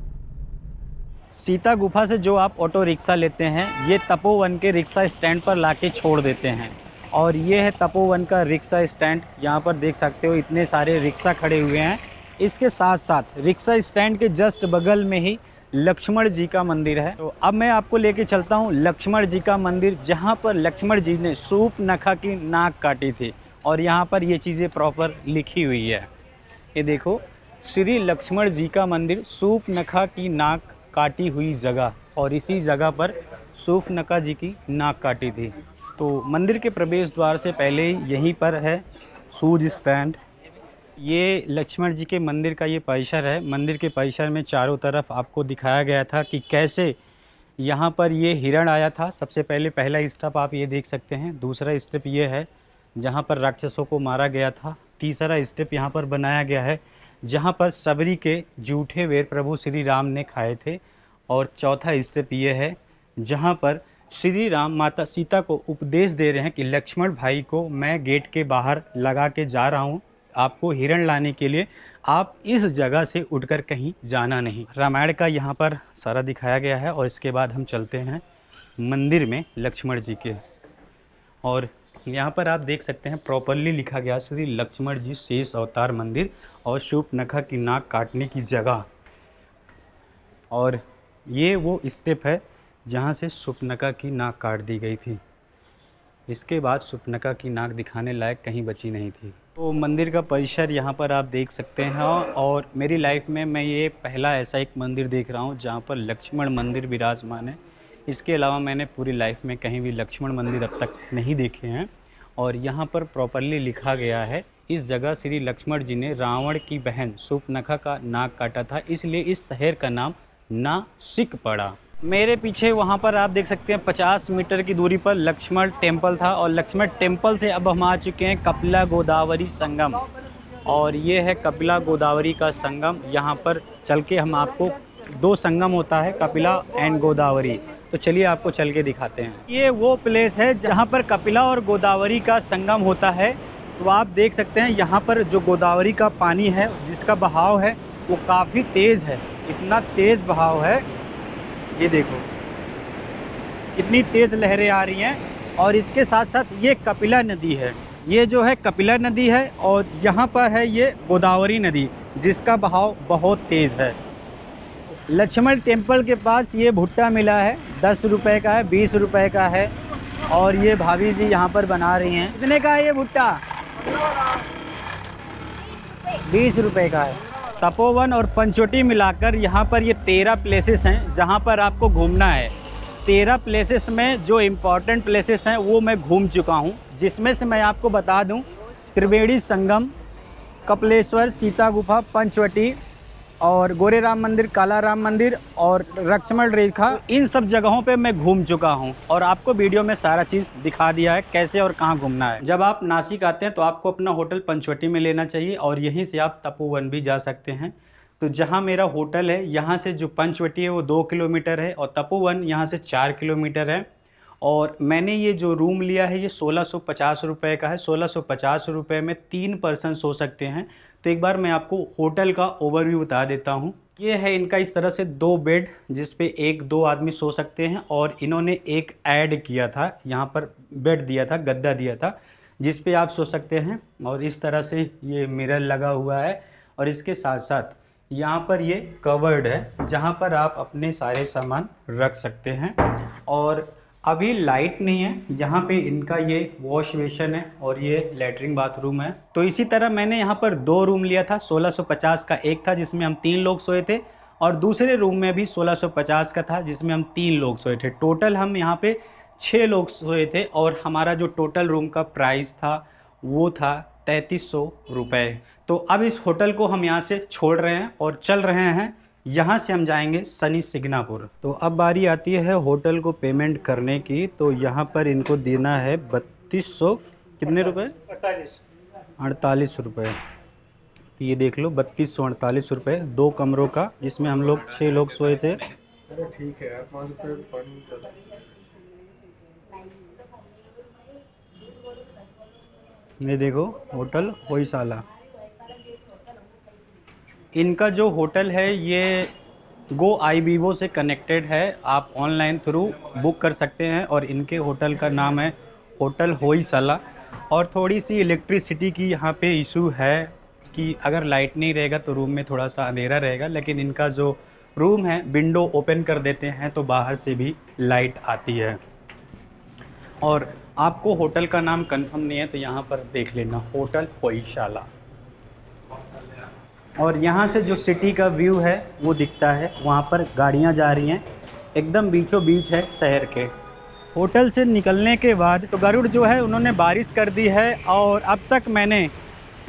[SPEAKER 1] सीता गुफा से जो आप ऑटो रिक्शा लेते हैं ये तपोवन के रिक्शा स्टैंड पर लाके छोड़ देते हैं। और ये है तपोवन का रिक्शा स्टैंड। यहाँ पर देख सकते हो इतने सारे रिक्शा खड़े हुए हैं। इसके साथ साथ रिक्शा स्टैंड के जस्ट बगल में ही लक्ष्मण जी का मंदिर है। तो अब मैं आपको लेके चलता हूँ लक्ष्मण जी का मंदिर, जहाँ पर लक्ष्मण जी ने शूर्पणखा की नाक काटी थी। और यहाँ पर ये चीज़ें प्रॉपर लिखी हुई है। ये देखो, श्री लक्ष्मण जी का मंदिर, शूर्पणखा की नाक काटी हुई जगह, और इसी जगह पर शूर्पणखा जी की नाक काटी थी। तो मंदिर के प्रवेश द्वार से पहले ही यहीं पर है शूज स्टैंड। ये लक्ष्मण जी के मंदिर का ये परिसर है। मंदिर के परिसर में चारों तरफ आपको दिखाया गया था कि कैसे यहाँ पर ये हिरण आया था। सबसे पहला स्टेप आप ये देख सकते हैं। दूसरा स्टेप ये है जहाँ पर राक्षसों को मारा गया था। तीसरा स्टेप यहाँ पर बनाया गया है जहाँ पर सबरी के जूठे वेर प्रभु श्री राम ने खाए थे। और चौथा स्टेप ये है जहाँ पर श्री राम माता सीता को उपदेश दे रहे हैं कि लक्ष्मण भाई को मैं गेट के बाहर लगा के जा रहा हूँ, आपको हिरण लाने के लिए आप इस जगह से उठकर कहीं जाना नहीं। रामायण का यहाँ पर सारा दिखाया गया है। और इसके बाद हम चलते हैं मंदिर में लक्ष्मण जी के। और यहाँ पर आप देख सकते हैं प्रॉपरली लिखा गया श्री लक्ष्मण जी शेष अवतार मंदिर और शूर्पणखा की नाक काटने की जगह। और ये वो स्टेप है जहाँ से शूर्पणखा की नाक काट दी गई थी। इसके बाद शूर्पणखा की नाक दिखाने लायक कहीं बची नहीं थी। तो मंदिर का परिसर यहाँ पर आप देख सकते हैं। और मेरी लाइफ में मैं ये पहला ऐसा एक मंदिर देख रहा हूँ जहाँ पर लक्ष्मण मंदिर विराजमान है। इसके अलावा मैंने पूरी लाइफ में कहीं भी लक्ष्मण मंदिर अब तक नहीं देखे हैं। और यहाँ पर प्रॉपरली लिखा गया है इस जगह श्री लक्ष्मण जी ने रावण की बहन शूर्पणखा का नाक काटा था, इसलिए इस शहर का नाम नासिक पड़ा। मेरे पीछे वहाँ पर आप देख सकते हैं 50 मीटर की दूरी पर लक्ष्मण टेम्पल था। और लक्ष्मण टेम्पल से अब हम आ चुके हैं कपिला गोदावरी संगम। और ये है कपिला गोदावरी का संगम। यहाँ पर चल के हम आपको 2 संगम होता है, कपिला एंड गोदावरी। तो चलिए आपको चल के दिखाते हैं। ये वो प्लेस है जहाँ पर कपिला और गोदावरी का संगम होता है। तो आप देख सकते हैं यहाँ पर जो गोदावरी का पानी है जिसका बहाव है वो काफ़ी तेज़ है। इतना तेज़ बहाव है, ये देखो कितनी तेज़ लहरें आ रही हैं। और इसके साथ साथ ये कपिला नदी है, ये जो है कपिला नदी है। और यहाँ पर है ये गोदावरी नदी जिसका बहाव बहुत तेज़ है। लक्ष्मण टेम्पल के पास ये भुट्टा मिला है, 10 रुपए का है, 20 रुपए का है। और ये भाभी जी यहाँ पर बना रही हैं। कितने का है ये भुट्टा? 20 रुपए का है। तपोवन और पंचवटी मिलाकर यहाँ पर ये 13 प्लेसेस हैं जहाँ पर आपको घूमना है। 13 प्लेसेस में जो इम्पॉर्टेंट प्लेसेस हैं वो मैं घूम चुका हूँ, जिसमें से मैं आपको बता दूँ त्रिवेणी संगम, कपिलेश्वर, सीता गुफा, पंचवटी और गोरे राम मंदिर, काला राम मंदिर और लक्ष्मण रेखा, इन सब जगहों पे मैं घूम चुका हूँ। और आपको वीडियो में सारा चीज़ दिखा दिया है कैसे और कहाँ घूमना है। जब आप नासिक आते हैं तो आपको अपना होटल पंचवटी में लेना चाहिए और यहीं से आप तपोवन भी जा सकते हैं। तो जहाँ मेरा होटल है यहाँ से जो पंचवटी है वो 2 किलोमीटर है और तपोवन यहाँ से 4 किलोमीटर है। और मैंने ये जो रूम लिया है ये 1650 रुपये का है। 1650 रुपये में 3 पर्सन सो सकते हैं। तो एक बार मैं आपको होटल का ओवरव्यू बता देता हूँ। ये है इनका इस तरह से 2 बेड जिस पे 1-2 आदमी सो सकते हैं। और इन्होंने एक ऐड किया था, यहाँ पर बेड दिया था, गद्दा दिया था जिस पे आप सो सकते हैं। और इस तरह से ये मिरर लगा हुआ है और इसके साथ साथ यहाँ पर ये कवर्ड है जहाँ पर आप अपने सारे सामान रख सकते हैं। और अभी लाइट नहीं है। यहाँ पे इनका ये वॉश बेसिन है और ये लैट्रिन बाथरूम है। तो इसी तरह मैंने यहाँ पर 2 रूम लिया था। 1650 का एक था जिसमें हम 3 लोग सोए थे और दूसरे रूम में भी 1650 का था जिसमें हम 3 लोग सोए थे। टोटल हम यहाँ पे 6 लोग सोए थे और हमारा जो टोटल रूम का प्राइस था वो था 3300 रुपये। तो अब इस होटल को हम यहाँ से छोड़ रहे हैं और चल रहे हैं, यहाँ से हम जाएंगे शनि सिग्नापुर। तो अब बारी आती है होटल को पेमेंट करने की। तो यहाँ पर इनको देना है 3200 कितने रुपए? 48 रुपये। तो ये देख लो 3248 रुपये 2 कमरों का, जिसमें हम लोग 6 लोग सोए थे।
[SPEAKER 4] अरे ठीक है यार, 5 रुपये पानी का।
[SPEAKER 1] ये देखो होटल होयसाला। इनका जो होटल है ये गो IBIBO से कनेक्टेड है। आप ऑनलाइन थ्रू बुक कर सकते हैं और इनके होटल का नाम है होटल होयसाला। और थोड़ी सी इलेक्ट्रिसिटी की यहाँ पे इशू है कि अगर लाइट नहीं रहेगा तो रूम में थोड़ा सा अंधेरा रहेगा, लेकिन इनका जो रूम है विंडो ओपन कर देते हैं तो बाहर से भी लाइट आती है। और आपको होटल का नाम कंफर्म नहीं है तो यहाँ पर देख लेना, होटल होयसाला। और यहाँ से जो सिटी का व्यू है वो दिखता है, वहाँ पर गाड़ियाँ जा रही हैं, एकदम बीचों बीच है शहर के। होटल से निकलने के बाद तो गरुड़ जो है उन्होंने बारिश कर दी है और अब तक मैंने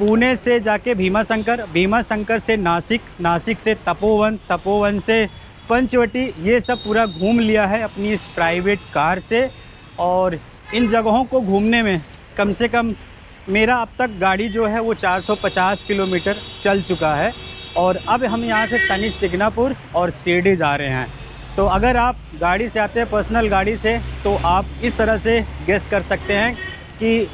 [SPEAKER 1] पुणे से जाके भीमाशंकर, भीमाशंकर से नासिक, नासिक से तपोवन, तपोवन से पंचवटी, ये सब पूरा घूम लिया है अपनी इस प्राइवेट कार से। और इन जगहों को घूमने में कम से कम मेरा अब तक गाड़ी जो है वो 450 किलोमीटर चल चुका है। और अब हम यहाँ से शनि सिग्नापुर और शिरडी जा रहे हैं। तो अगर आप गाड़ी से आते हैं, पर्सनल गाड़ी से, तो आप इस तरह से गेस कर सकते हैं कि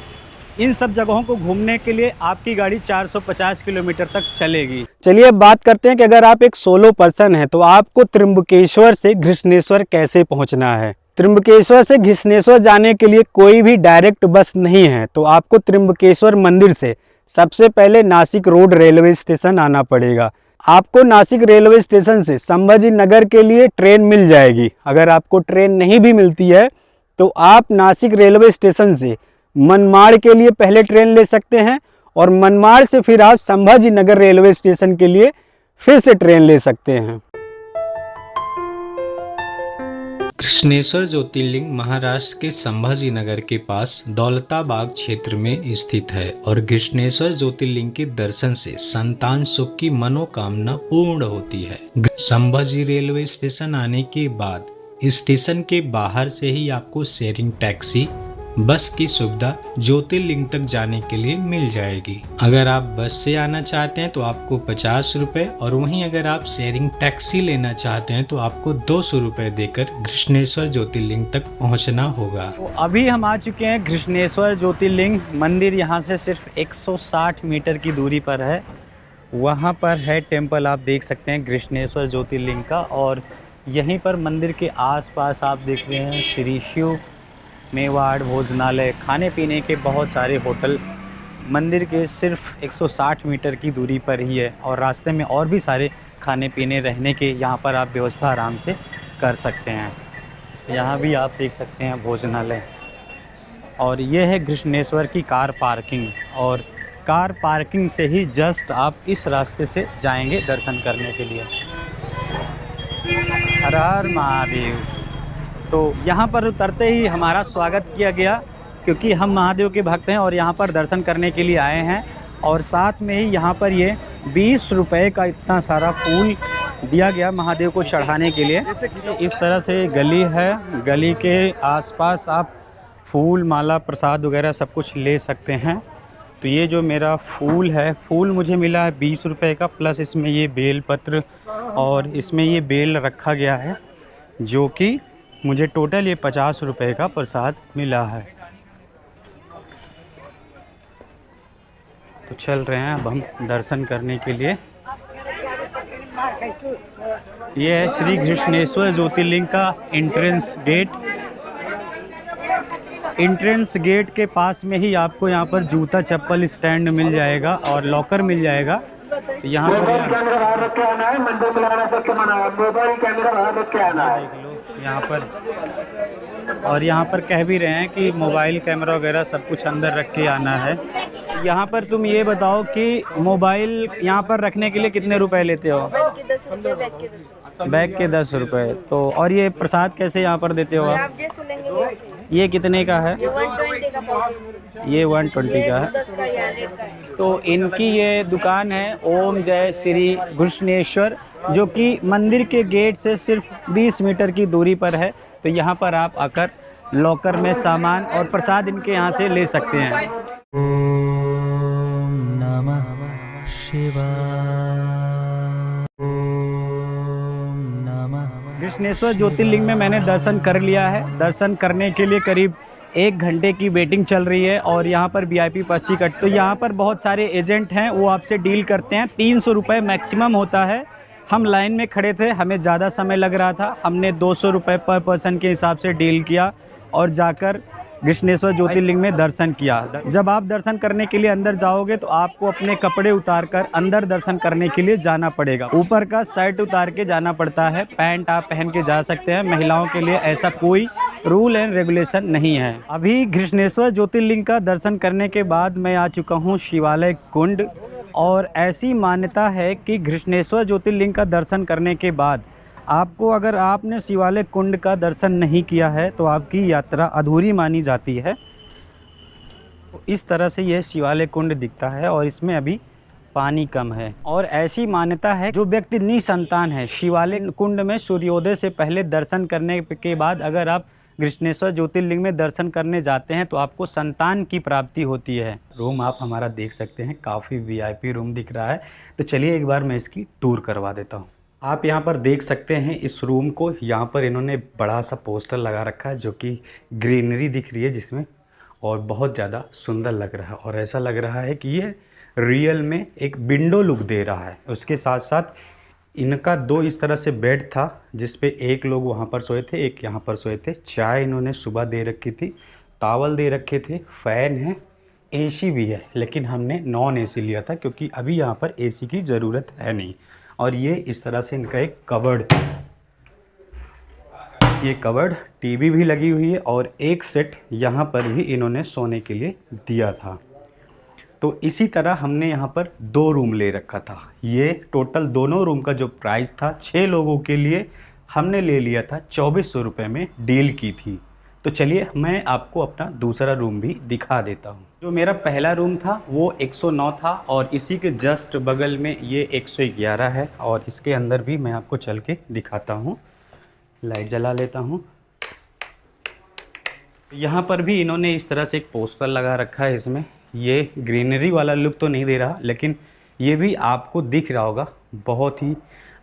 [SPEAKER 1] इन सब जगहों को घूमने के लिए आपकी गाड़ी 450 किलोमीटर तक चलेगी। चलिए अब बात करते हैं कि अगर आप एक सोलो पर्सन हैं तो आपको त्र्यंबकेश्वर से घृष्णेश्वर कैसे पहुंचना है। त्र्यंबकेश्वर से घृष्णेश्वर जाने के लिए कोई भी डायरेक्ट बस नहीं है, तो आपको त्र्यंबकेश्वर मंदिर से सबसे पहले नासिक रोड रेलवे स्टेशन आना पड़ेगा। आपको नासिक रेलवे स्टेशन से संभाजी नगर के लिए ट्रेन मिल जाएगी। अगर आपको ट्रेन नहीं भी मिलती है तो आप नासिक रेलवे स्टेशन से मनमाड़ के लिए पहले ट्रेन ले सकते हैं और मनमाड़ से फिर आप संभाजी नगर रेलवे स्टेशन के लिए फिर से ट्रेन ले सकते हैं।
[SPEAKER 2] कृष्णेश्वर ज्योतिर्लिंग महाराष्ट्र के संभाजी नगर के पास दौलताबाग क्षेत्र में स्थित है और कृष्णेश्वर ज्योतिर्लिंग के दर्शन से संतान सुख की मनोकामना पूर्ण होती है। संभाजी रेलवे स्टेशन आने के बाद स्टेशन के बाहर से ही आपको शेयरिंग टैक्सी, बस की सुविधा ज्योतिर्लिंग तक जाने के लिए मिल जाएगी। अगर आप बस से आना चाहते हैं तो आपको 50 रुपये और वहीं अगर आप शेयरिंग टैक्सी लेना चाहते हैं तो आपको 200 रुपये देकर घृष्णेश्वर ज्योतिर्लिंग तक पहुंचना होगा।
[SPEAKER 1] तो अभी हम आ चुके हैं घृष्णेश्वर ज्योतिर्लिंग मंदिर। यहाँ से सिर्फ 160 मीटर की दूरी पर है। वहाँ पर है टेम्पल, आप देख सकते हैं घृष्णेश्वर ज्योतिर्लिंग का। और यहीं पर मंदिर के आसपास आप देख रहे हैं श्री शिव मेवाड़ भोजनालय, खाने पीने के बहुत सारे होटल मंदिर के सिर्फ 160 मीटर की दूरी पर ही है। और रास्ते में और भी सारे खाने पीने रहने के यहाँ पर आप व्यवस्था आराम से कर सकते हैं। यहाँ भी आप देख सकते हैं भोजनालय। और ये है घृष्णेश्वर की कार पार्किंग। और कार पार्किंग से ही जस्ट आप इस रास्ते से जाएंगे दर्शन करने के लिए। हर हर महादेव। तो यहाँ पर उतरते ही हमारा स्वागत किया गया, क्योंकि हम महादेव के भक्त हैं और यहाँ पर दर्शन करने के लिए आए हैं। और साथ में ही यहाँ पर ये 20 रुपए का इतना सारा फूल दिया गया महादेव को चढ़ाने के लिए। इस तरह से गली है, गली के आसपास आप फूल, माला, प्रसाद वगैरह सब कुछ ले सकते हैं। तो ये जो मेरा फूल है, फूल मुझे मिला है 20 रुपए का, प्लस इसमें ये बेल पत्र और इसमें ये बेल रखा गया है, जो कि मुझे टोटल ये 50 रुपए का प्रसाद मिला है। तो चल रहे हैं अब हम दर्शन करने के लिए। ये है श्री घृष्णेश्वर ज्योतिर्लिंग का एंट्रेंस गेट। एंट्रेंस गेट के पास में ही आपको यहाँ पर जूता चप्पल स्टैंड मिल जाएगा और लॉकर मिल जाएगा। यहाँ पर यहाँ पर और यहाँ पर कह भी रहे हैं कि मोबाइल कैमरा वगैरह सब कुछ अंदर रख के आना है। यहाँ पर तुम ये बताओ कि मोबाइल यहाँ पर रखने के लिए कितने रुपए लेते हो? बैग के 10 रुपए। तो और ये प्रसाद कैसे यहाँ पर देते हो आप? ये कितने का है? ये 120 का है। तो इनकी ये दुकान है ओम जय श्री घृष्णेश्वर, जो कि मंदिर के गेट से सिर्फ 20 मीटर की दूरी पर है। तो यहाँ पर आप आकर लॉकर में सामान और प्रसाद इनके यहाँ से ले सकते हैं।
[SPEAKER 3] ओम नमः शिवाय।
[SPEAKER 1] घृष्णेश्वर ज्योतिर्लिंग में मैंने दर्शन कर लिया है। दर्शन करने के लिए करीब 1 घंटे की वेटिंग चल रही है और यहाँ पर VIP पर्ची कट। तो यहाँ पर बहुत सारे एजेंट हैं, वो आपसे डील करते हैं। 300 रुपये मैक्सिमम होता है। हम लाइन में खड़े थे, हमें ज़्यादा समय लग रहा था, हमने 200 रुपये पर पर्सन के हिसाब से डील किया और जाकर घृष्णेश्वर ज्योतिर्लिंग में दर्शन किया। जब आप दर्शन करने के लिए अंदर जाओगे तो आपको अपने कपड़े उतारकर अंदर दर्शन करने के लिए जाना पड़ेगा। ऊपर का शर्ट उतार के जाना पड़ता है, पैंट आप पहन के जा सकते हैं। महिलाओं के लिए ऐसा कोई रूल एंड रेगुलेशन नहीं है। अभी घृष्णेश्वर ज्योतिर्लिंग का दर्शन करने के बाद मैं आ चुका हूँ शिवालय कुंड। और ऐसी मान्यता है कि घृष्णेश्वर ज्योतिर्लिंग का दर्शन करने के बाद आपको, अगर आपने शिवालय कुंड का दर्शन नहीं किया है तो आपकी यात्रा अधूरी मानी जाती है। तो इस तरह से यह शिवालय कुंड दिखता है और इसमें अभी पानी कम है। और ऐसी मान्यता है जो व्यक्ति निसंतान है, शिवालय कुंड में सूर्योदय से पहले दर्शन करने के बाद अगर आप कृष्णेश्वर ज्योतिर्लिंग में दर्शन करने जाते हैं तो आपको संतान की प्राप्ति होती है। रूम आप हमारा देख सकते हैं, काफ़ी वीआईपी रूम दिख रहा है। तो चलिए एक बार मैं इसकी टूर करवा देता हूँ। आप यहाँ पर देख सकते हैं इस रूम को, यहाँ पर इन्होंने बड़ा सा पोस्टर लगा रखा है जो कि ग्रीनरी दिख रही है जिसमें, और बहुत ज़्यादा सुंदर लग रहा है और ऐसा लग रहा है कि ये रियल में एक विंडो लुक दे रहा है। उसके साथ साथ इनका 2 इस तरह से बेड था जिस पे एक लोग वहाँ पर सोए थे, एक यहाँ पर सोए थे। चाय इन्होंने सुबह दे रखी थी, तावल दे रखे थे, फ़ैन है, एसी भी है, लेकिन हमने नॉन एसी लिया था क्योंकि अभी यहाँ पर एसी की ज़रूरत है नहीं। और ये इस तरह से इनका एक कबर्ड, ये कबर्ड, टीवी भी लगी हुई है और एक सेट यहाँ पर भी इन्होंने सोने के लिए दिया था। तो इसी तरह हमने यहाँ पर 2 रूम ले रखा था। ये टोटल दोनों रूम का जो प्राइस था 6 लोगों के लिए हमने ले लिया था 2400 रुपये में डील की थी। तो चलिए मैं आपको अपना दूसरा रूम भी दिखा देता हूँ। जो मेरा पहला रूम था वो 109 था और इसी के जस्ट बगल में ये 111 है और इसके अंदर भी मैं आपको चल के दिखाता हूँ। लाइट जला लेता हूँ। यहाँ पर भी इन्होंने इस तरह से एक पोस्टर लगा रखा है। इसमें ये ग्रीनरी वाला लुक तो नहीं दे रहा, लेकिन ये भी आपको दिख रहा होगा, बहुत ही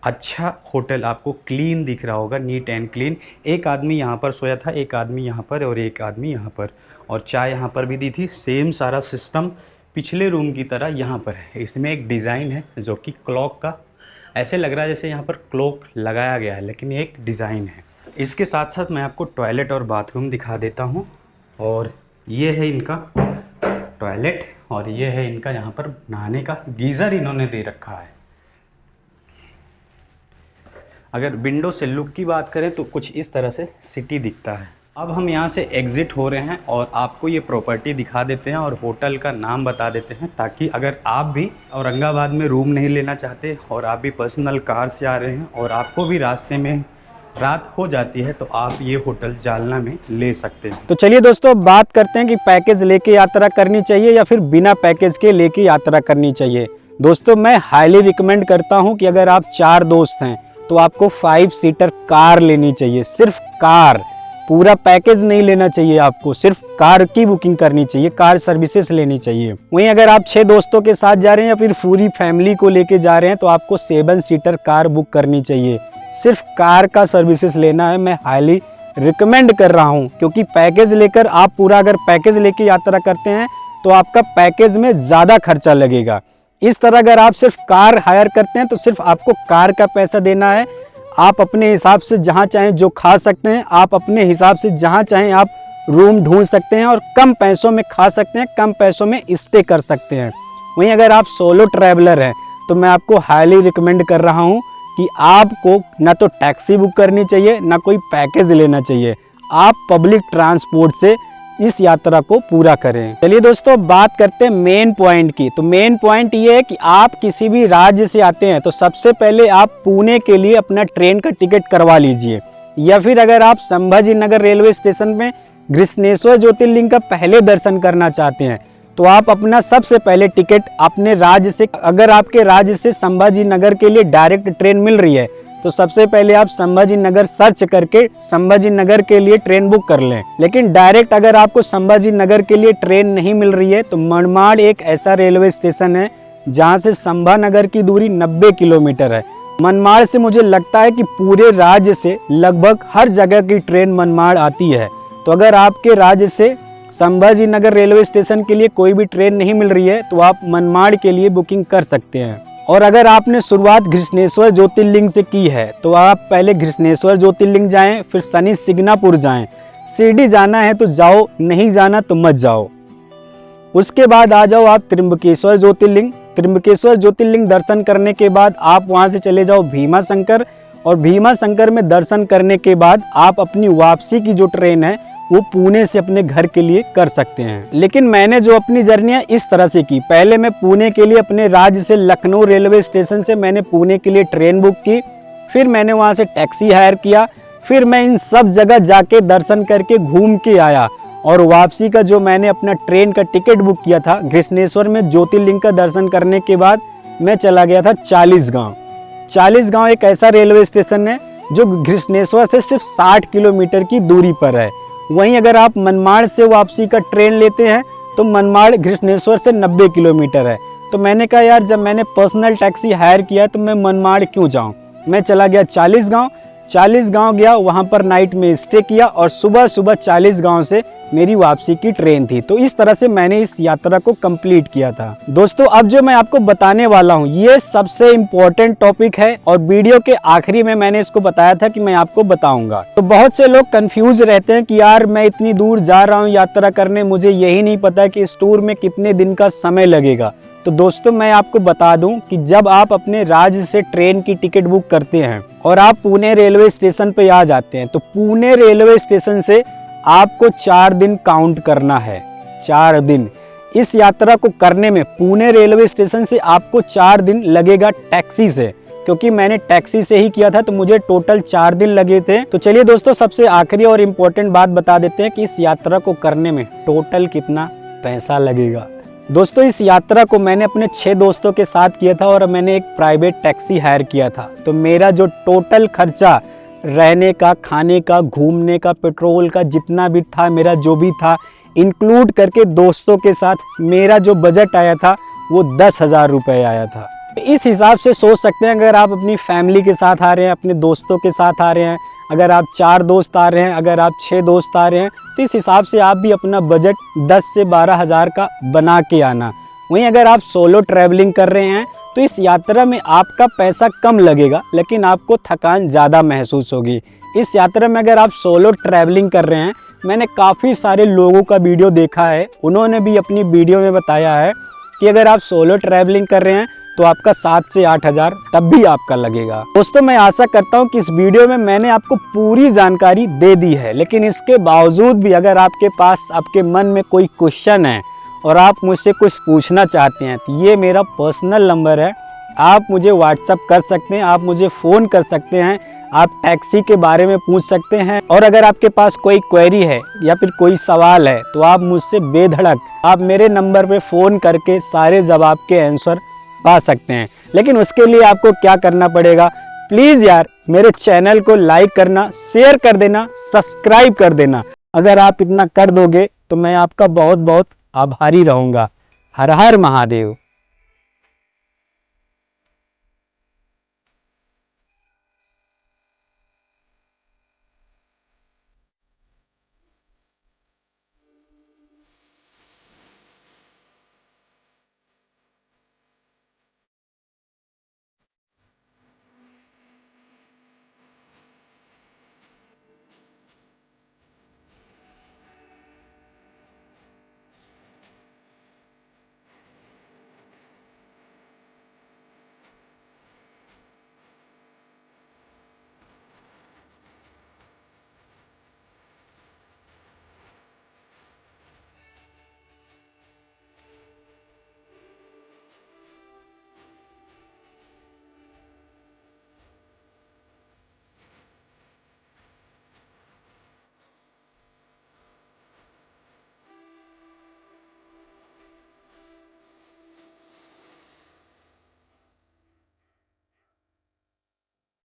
[SPEAKER 1] अच्छा होटल आपको क्लीन दिख रहा होगा, नीट एंड क्लीन। एक आदमी यहाँ पर सोया था, एक आदमी यहाँ पर और एक आदमी यहाँ पर, और चाय यहाँ पर भी दी थी। सेम सारा सिस्टम पिछले रूम की तरह यहाँ पर है। इसमें एक डिज़ाइन है जो कि क्लॉक का, ऐसे लग रहा है जैसे यहाँ पर क्लॉक लगाया गया है, लेकिन ये एक डिज़ाइन है। इसके साथ साथ मैं आपको टॉयलेट और बाथरूम दिखा देता हूँ। और ये है इनका टॉयलेट और ये है इनका यहाँ पर नहाने का गीज़र इन्होंने दे रखा है। अगर विंडो से लुक की बात करें तो कुछ इस तरह से सिटी दिखता है। अब हम यहाँ से एग्ज़िट हो रहे हैं और आपको ये प्रॉपर्टी दिखा देते हैं और होटल का नाम बता देते हैं, ताकि अगर आप भी औरंगाबाद में रूम नहीं लेना चाहते और आप भी पर्सनल कार से आ रहे हैं और आपको भी रास्ते में रात हो जाती है तो आप ये होटल जालना में ले सकते हैं। तो चलिए दोस्तों, अब बात करते हैं कि पैकेज लेके यात्रा करनी चाहिए या फिर बिना पैकेज के लेके यात्रा करनी चाहिए। दोस्तों, मैं हाईली रिकमेंड करता हूं कि अगर आप 4 दोस्त हैं तो आपको 5 सीटर कार लेनी चाहिए, सिर्फ कार, पूरा पैकेज नहीं लेना चाहिए। आपको सिर्फ कार की बुकिंग करनी चाहिए, कार सर्विसेज लेनी चाहिए। वहीं अगर आप 6 दोस्तों के साथ जा रहे हैं या फिर पूरी फैमिली को लेके जा रहे हैं तो आपको 7 सीटर कार बुक करनी चाहिए। सिर्फ कार का सर्विसेज लेना है, मैं हाईली रिकमेंड कर रहा हूं, क्योंकि पैकेज लेकर आप पूरा अगर पैकेज लेके यात्रा करते हैं तो आपका पैकेज में ज़्यादा खर्चा लगेगा। इस तरह अगर आप सिर्फ कार हायर करते हैं तो सिर्फ आपको कार का पैसा देना है। आप अपने हिसाब से जहां चाहें जो खा सकते हैं, आप अपने हिसाब से जहां चाहें आप रूम ढूंढ सकते हैं और कम पैसों में खा सकते हैं, कम पैसों में स्टे कर सकते हैं। वहीं अगर आप सोलो ट्रैवलर हैं तो मैं आपको हाईली रिकमेंड कर रहा हूं कि आपको ना तो टैक्सी बुक करनी चाहिए ना कोई पैकेज लेना चाहिए। आप पब्लिक ट्रांसपोर्ट से इस यात्रा को पूरा करें। चलिए दोस्तों, बात करते हैं मेन पॉइंट की। तो मेन पॉइंट ये है कि आप किसी भी राज्य से आते हैं तो सबसे पहले आप पुणे के लिए अपना ट्रेन का टिकट करवा लीजिए, या फिर अगर आप संभाजी नगर रेलवे स्टेशन में कृष्णेश्वर ज्योतिर्लिंग का पहले दर्शन करना चाहते हैं तो आप अपना सबसे पहले टिकट अपने राज्य से, अगर आपके राज्य से संभाजी नगर के लिए डायरेक्ट ट्रेन मिल रही है तो सबसे पहले आप संभाजी नगर सर्च करके संभाजी नगर के लिए ट्रेन बुक कर लें। लेकिन डायरेक्ट अगर आपको संभाजी नगर के लिए ट्रेन नहीं मिल रही है तो मनमाड़ एक ऐसा रेलवे स्टेशन है जहां से संभानगर की दूरी 90 किलोमीटर है। मनमाड़ से मुझे लगता है कि पूरे राज्य से लगभग हर जगह की ट्रेन मनमाड़ आती है। तो अगर आपके राज्य से संभाजी नगर रेलवे स्टेशन के लिए कोई भी ट्रेन नहीं मिल रही है तो आप मनमाड़ के लिए बुकिंग कर सकते हैं। और अगर आपने शुरुआत कृष्णेश्वर ज्योतिर्लिंग से की है तो आप पहले कृष्णेश्वर ज्योतिर्लिंग जाएं, फिर शनि सिग्नापुर जाएं। शिरडी जाना है तो जाओ, नहीं जाना तो मत जाओ। उसके बाद आ जाओ आप त्र्यंबकेश्वर ज्योतिर्लिंग। त्र्यंबकेश्वर ज्योतिर्लिंग दर्शन करने के बाद आप वहां से चले जाओ भीमा शंकर, और भीमा शंकर में दर्शन करने के बाद आप अपनी वापसी की जो ट्रेन है वो पुणे से अपने घर के लिए कर सकते हैं। लेकिन मैंने जो अपनी जर्नी है इस तरह से की, पहले मैं पुणे के लिए अपने राज्य से लखनऊ रेलवे स्टेशन से मैंने पुणे के लिए ट्रेन बुक की, फिर मैंने वहां से टैक्सी हायर किया, फिर मैं इन सब जगह जाके दर्शन करके घूम के आया और वापसी का जो मैंने अपना ट्रेन का टिकट बुक किया था, घृष्णेश्वर में ज्योतिर्लिंग का दर्शन करने के बाद मैं चला गया था चालीसगांव। चालीसगांव एक ऐसा रेलवे स्टेशन है जो घृष्णेश्वर से सिर्फ 60 किलोमीटर की दूरी पर है। वहीं अगर आप मनमाड़ से वापसी का ट्रेन लेते हैं तो मनमाड़ घृष्णेश्वर से 90 किलोमीटर है। तो मैंने कहा यार, जब मैंने पर्सनल टैक्सी हायर किया तो मैं मनमाड़ क्यों जाऊं। मैं चला गया चालीसगांव गया, वहां पर नाइट में स्टे किया और सुबह सुबह चालीसगांव से मेरी वापसी की ट्रेन थी। तो इस तरह से मैंने इस यात्रा को कंप्लीट किया था। दोस्तों, अब जो मैं आपको बताने वाला हूँ ये सबसे इम्पोर्टेंट टॉपिक है और वीडियो के आखिरी में मैंने इसको बताया था कि मैं आपको बताऊंगा। तो बहुत से लोग कंफ्यूज रहते हैं कि यार मैं इतनी दूर जा रहा हूँ यात्रा करने, मुझे यही नहीं पता कि इस टूर में कितने दिन का समय लगेगा। तो दोस्तों, मैं आपको बता दूं कि जब आप अपने राज्य से ट्रेन की टिकट बुक करते हैं और आप पुणे रेलवे स्टेशन पे आ जाते हैं तो पुणे रेलवे स्टेशन से आपको 4 दिन काउंट करना है। 4 दिन इस यात्रा को करने में पुणे रेलवे स्टेशन से आपको 4 दिन लगेगा टैक्सी से, क्योंकि मैंने टैक्सी से ही किया था तो मुझे टोटल 4 दिन लगे थे। तो चलिए दोस्तों, सबसे आखिरी और इम्पोर्टेंट बात बता देते हैं कि इस यात्रा को करने में टोटल कितना पैसा लगेगा। दोस्तों, इस यात्रा को मैंने अपने 6 दोस्तों के साथ किया था और मैंने एक प्राइवेट टैक्सी हायर किया था। तो मेरा जो टोटल खर्चा रहने का, खाने का, घूमने का, पेट्रोल का जितना भी था, मेरा जो भी था इंक्लूड करके दोस्तों के साथ मेरा जो बजट आया था वो 10,000 रुपये आया था। इस हिसाब से सोच सकते हैं, अगर आप अपनी फैमिली के साथ आ रहे हैं, अपने दोस्तों के साथ आ रहे हैं, अगर आप 4 दोस्त आ रहे हैं, अगर आप 6 दोस्त आ रहे हैं, तो इस हिसाब से आप भी अपना बजट 10 से 12,000 का बना के आना। वहीं अगर आप सोलो ट्रैवलिंग कर रहे हैं तो इस यात्रा में आपका पैसा कम लगेगा लेकिन आपको थकान ज़्यादा महसूस होगी। इस यात्रा में अगर आप सोलो ट्रैवलिंग कर रहे हैं, मैंने काफ़ी सारे लोगों का वीडियो देखा है, उन्होंने भी अपनी वीडियो में बताया है कि अगर आप सोलो ट्रैवलिंग कर रहे हैं तो आपका 7 से 8,000 तब भी आपका लगेगा। दोस्तों, मैं आशा करता हूं कि इस वीडियो में मैंने आपको पूरी जानकारी दे दी है, लेकिन इसके बावजूद भी अगर आपके पास, आपके मन में कोई क्वेश्चन है और आप मुझसे कुछ पूछना चाहते हैं तो ये मेरा पर्सनल नंबर है, आप मुझे व्हाट्सअप कर सकते हैं, आप मुझे फ़ोन कर सकते हैं, आप टैक्सी के बारे में पूछ सकते हैं। और अगर आपके पास कोई क्वेरी है या फिर कोई सवाल है तो आप मुझसे बेधड़क आप मेरे नंबर पे फ़ोन करके सारे जवाब के आंसर पा सकते हैं। लेकिन उसके लिए आपको क्या करना पड़ेगा, प्लीज़ यार मेरे चैनल को लाइक करना, शेयर कर देना, सब्सक्राइब कर देना। अगर आप इतना कर दोगे तो मैं आपका बहुत बहुत आभारी रहूँगा। हर हर महादेव।